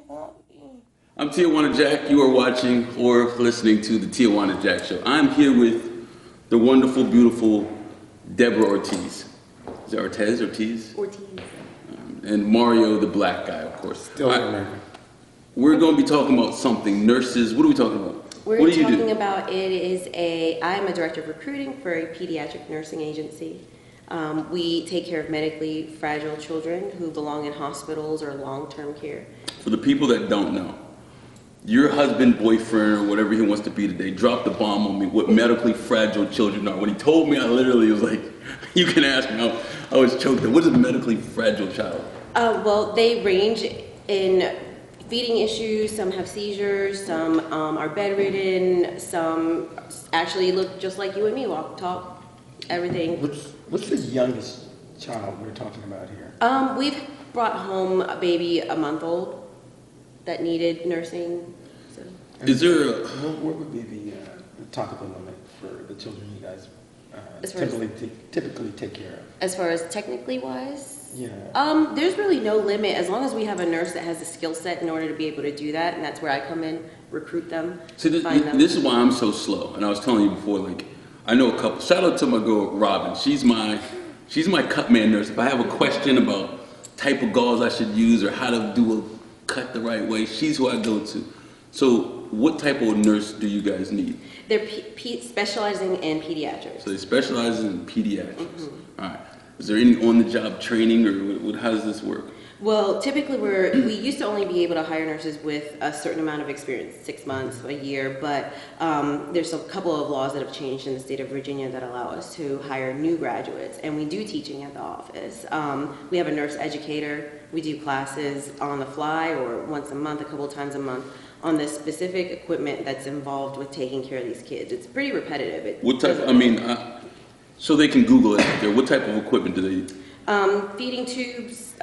I'm Tijuana Jack. You are watching or listening to the Tijuana Jack Show. I'm here with the wonderful, beautiful Deborah Ortiz. Is it Ortiz? Ortiz? Ortiz. And Mario, the black guy, of course. Still American. We're going to be talking about something. Nurses. What are we talking about? We're what do you talking do? about I'm a director of recruiting for a pediatric nursing agency. We take care of medically fragile children who belong in hospitals or long-term care. For the people that don't know, your husband, boyfriend, or whatever he wants to be today, dropped the bomb on me what medically fragile children are. When he told me, I literally was like, you can ask me. I was choked up. What is a medically fragile child? Well, they range in feeding issues. Some have seizures. Some are bedridden. Some actually look just like you and me, walk, talk, everything. What's the youngest child we're talking about here? We've brought home a baby a month old that needed nursing. So. Is there what would be the topical limit for the children you guys typically take care of? As far as technically wise? Yeah. There's really no limit as long as we have a nurse that has the skill set in order to be able to do that, and that's where I come in, recruit them, find them. This is why I'm so slow. And I was telling you before, like, I know a couple. Shout out to my girl Robin. She's my cut man nurse. If I have a question about type of gauze I should use or how to do a cut the right way, she's who I go to. So what type of nurse do you guys need? They're specializing in pediatrics. So they specialize in pediatrics. Mm-hmm. All right. Is there any on-the-job training, or how does this work? Well, typically we used to only be able to hire nurses with a certain amount of experience, 6 months, a year, but there's a couple of laws that have changed in the state of Virginia that allow us to hire new graduates, and we do teaching at the office. We have a nurse educator. We do classes on the fly or once a month, a couple of times a month, on the specific equipment that's involved with taking care of these kids. It's pretty repetitive. So they can Google it out there. What type of equipment do they use? Feeding tubes,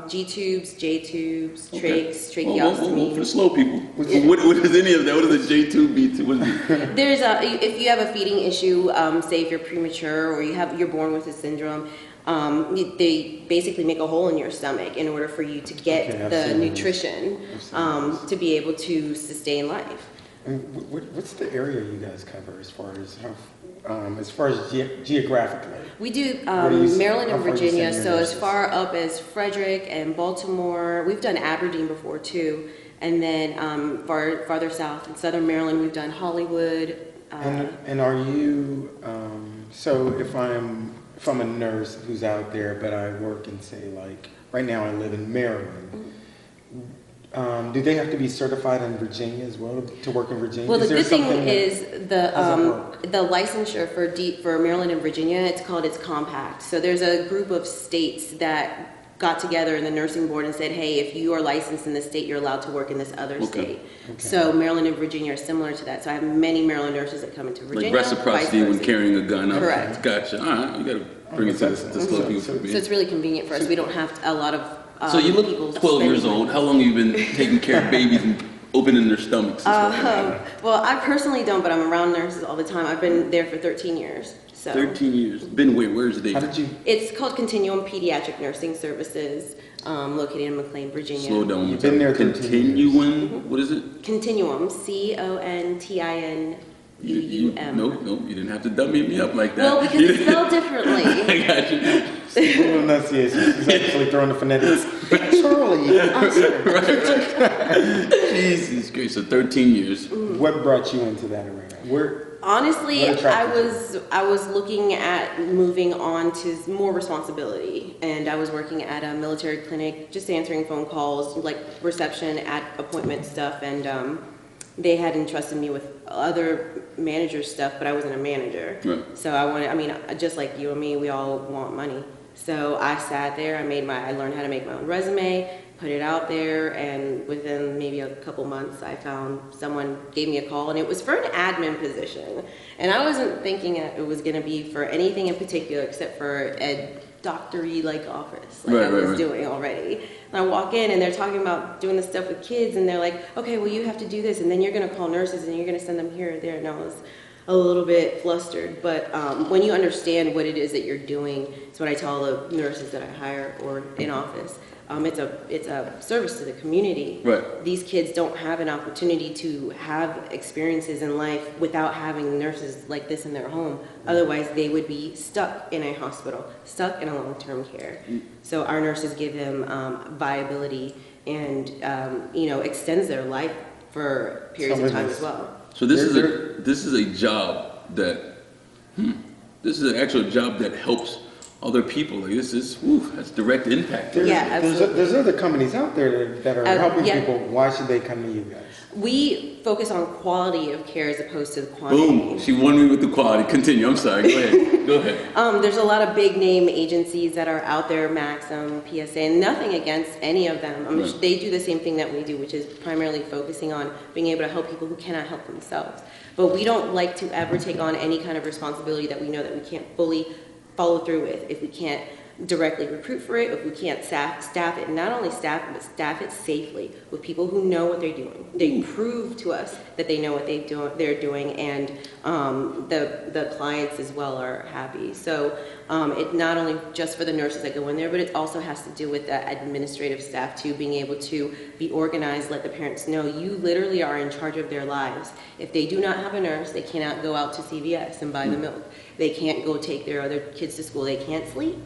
G-tubes, J-tubes, trachs, Whoa, tracheostomy. for the slow people. What is any of that? What is a J-tube, B-tube? What is it? There's if you have a feeding issue, say if you're premature or you're born with a syndrome, they basically make a hole in your stomach in order for you to get the nutrition to be able to sustain life. And what's the area you guys cover as far as geographically? We do Maryland and Virginia, so as far up as Frederick and Baltimore. We've done Aberdeen before too, and then farther south in Southern Maryland, we've done Hollywood. And are you? So if I'm a nurse who's out there, but I work in, say, like right now I live in Maryland. Mm-hmm. Do they have to be certified in Virginia as well to work in Virginia? Well, the good thing is the licensure for Maryland and Virginia. It's compact. So there's a group of states that got together in the nursing board and said, hey, if you are licensed in this state, you're allowed to work in this other state. Okay. So Maryland and Virginia are similar to that. So I have many Maryland nurses that come into Virginia. Like reciprocity when carrying a gun. Correct. Gotcha. All right, you got to bring it to the slow people. So it's really convenient for us. We don't have a lot of so you look 12 years old. How long have you been taking care of babies and opening their stomachs? Well, I personally don't, but I'm around nurses all the time. I've been there for 13 years. So. 13 years. Been where? Where's the? How did you? It's called Continuum Pediatric Nursing Services, located in McLean, Virginia. Slow down. You've been there. Continuum. Mm-hmm. What is it? Continuum. CONTINUUM. Nope. You didn't have to dummy me up like that. Well, because it's spelled differently. I got you. Little enunciation. She's actually throwing the phonetics. Charlie. Jesus Christ. So 13 years. What brought you into that arena? Honestly, I was looking at moving on to more responsibility, and I was working at a military clinic, just answering phone calls, like reception, at appointment stuff, and they had entrusted me with other manager stuff, but I wasn't a manager. Right. So just like you and me, we all want money. So I sat there, I learned how to make my own resume, put it out there, and within maybe a couple months, I found someone gave me a call, and it was for an admin position. And I wasn't thinking it was going to be for anything in particular except for a doctor-y like office, like I was doing already. And I walk in, and they're talking about doing this stuff with kids, and they're like, okay, well, you have to do this, and then you're going to call nurses, and you're going to send them here or there. And I was, a little bit flustered. But when you understand what it is that you're doing, it's what I tell the nurses that I hire or in office. It's a service to the community. Right. These kids don't have an opportunity to have experiences in life without having nurses like this in their home. Otherwise, they would be stuck in a hospital, stuck in a long-term care. So our nurses give them viability and extends their life for periods of time as well. So this is a job that this is an actual job that helps other people. Like that's direct impact. There's other companies out there that are helping people. Why should they come to you guys? We focus on quality of care as opposed to the quantity. Boom! She won me with the quality. Continue. I'm sorry. Go ahead. Go ahead. There's a lot of big name agencies that are out there, Maxim, PSA, and nothing against any of them. Right. They do the same thing that we do, which is primarily focusing on being able to help people who cannot help themselves. But we don't like to ever take on any kind of responsibility that we know that we can't fully follow through with. If we can't directly recruit for it, if we can't staff it, not only staff it, but staff it safely with people who know what they're doing. They prove to us that they know what they're doing, and the clients as well are happy. So it not only just for the nurses that go in there, but it also has to do with the administrative staff too, being able to be organized, let the parents know you literally are in charge of their lives. If they do not have a nurse, they cannot go out to CVS and buy the milk. They can't go take their other kids to school. They can't sleep.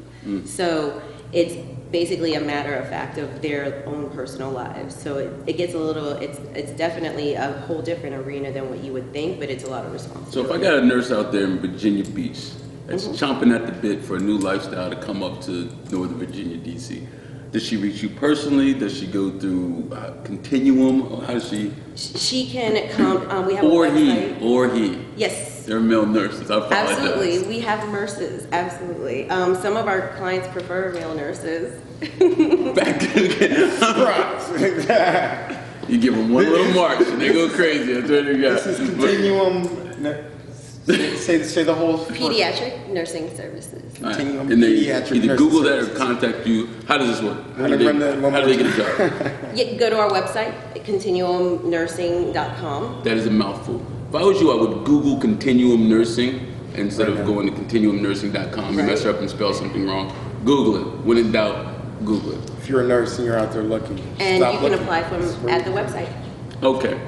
So it's basically a matter of fact of their own personal lives. So it gets a little, it's definitely a whole different arena than what you would think, but it's a lot of responsibility. So if I got a nurse out there in Virginia Beach that's chomping at the bit for a new lifestyle to come up to Northern Virginia, DC, does she reach you personally? Does she go through Continuum? Or how does she? She can come. We have a website. Or he. Yes. They're male nurses. I apologize. Absolutely. We have nurses. Absolutely. Some of our clients prefer male nurses. Back again. You give them one little march and they go crazy. That's what they got. This is Continuum. Say the whole Pediatric nursing services. Continuum and they Pediatric either nursing Google that or services. contact you. How does this work? How do they get a job? Go to our website, continuumnursing.com. That is a mouthful. If I was you, I would Google Continuum Nursing instead of going to continuumnursing.com. You mess up and spell something wrong. Google it. When in doubt, Google it. If you're a nurse and you're out there looking, And you can apply from at the website. Okay.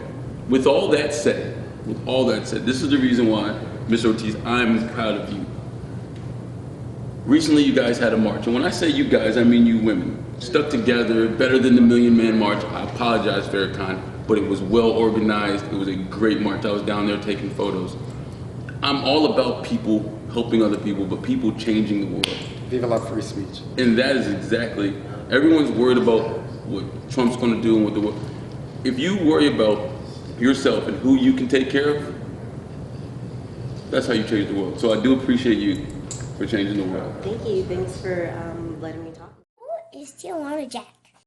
With all that said, this is the reason why, Ms. Ortiz, I'm proud of you. Recently, you guys had a march, and when I say you guys, I mean you women. Stuck together, better than the Million Man March. I apologize, Farrakhan, but it was well organized. It was a great march. I was down there taking photos. I'm all about people helping other people, but people changing the world. Viva la free speech. And that is exactly, everyone's worried about what Trump's going to do and what the world. If you worry about yourself and who you can take care of, that's how you change the world. So I do appreciate you for changing the world. Thank you. Thanks for letting me talk. Who is Tijuana Jack?